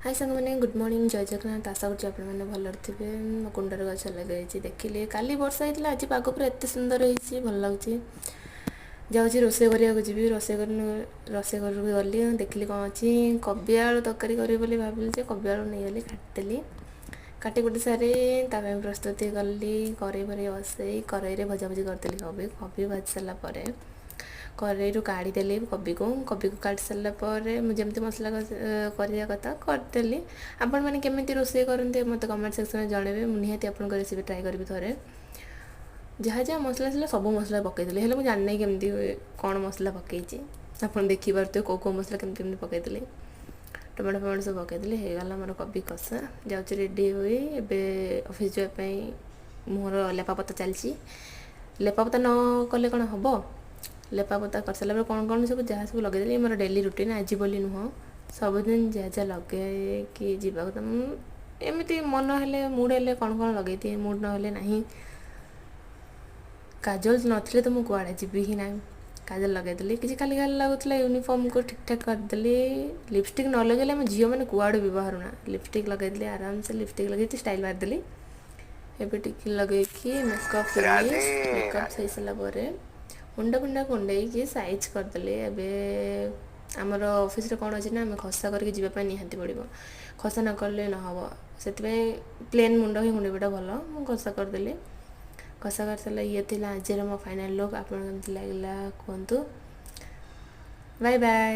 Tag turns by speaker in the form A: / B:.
A: हाय सांग मैंने good morning जय जगन्नाथ आशा करुँच आपने भल थे मो कुंडर गच लगे देखिए काली वर्षा होता आज पाग पूरा एत सुंदर होती भल लगुच जाऊँगी रोसे करने जी रोसे घर गली देखिली कौन अच्छी कबी आलू तरकारी करी भाविली कबी आलू नहीं गली काटिदेली काटी कुटी सारी प्रस्तुति कली कड़े फरे बसई कड़े भजा भजी करदेली कबी कबी भाजी सारापर कड़े काढ़ीदेली कबी को काट सारापर मुझे मसला करवा कथा करदेली आपण मैंने केमी रोसे करते मत कमेंट सेक्शन में जनइबे निहाती आपन रेसिपी ट्राए करी थे जहाँ जहाँ मसला था सब मसला पकईदेली हेल्ले मुझे जानी केमती कौन मसला पकई आप देखिपे कौ मसला केमती पकईदेली टमाटो फमाटो सब पकईदेली होगा मोर कबी कषा जाऊँच रेडी हुई एवं ऑफिस जावाई मोर लेपापता चलती लेपापता न कले कौन हम लेपापता कर सारा कौन कौन सब जहाँ सब लगे मोर डेली रुटीन आज बोली नुह सबुदिन जहाँ जहाँ लगे कि जावा एमती मन हेले मुड हेले कौन कौन लगे दिए मुड ना काजल नथिले तो मुझे कड़े जी ही ना काजल लगेदेली किसी खाली खाली लगुला यूनिफॉर्म को ठीक ठाक करदेली लिपस्टिक न लगे आम झील मैंने कुआड़े भी बाहर ना लिपस्टिक लगेदेली आराम से लिपस्टिक लगे स्टाइल मारदेली एबे टिक लगे मेकअप फिनिश मेकअप सही सारापर मुंडा फुंडा कुंडे साइज करदेली एबे आमर ऑफिस रे कौन अच्छी ना आम खसा करके जीवाई निहाती पड़ो खसा न कले न हम से प्लेन मुंड ही कुंडेटा भल मुझे खसा करदेली कषा कर सारा ये थी आज मो फाइनाल लुक आपको केमती लगे कहतु बाय बाय।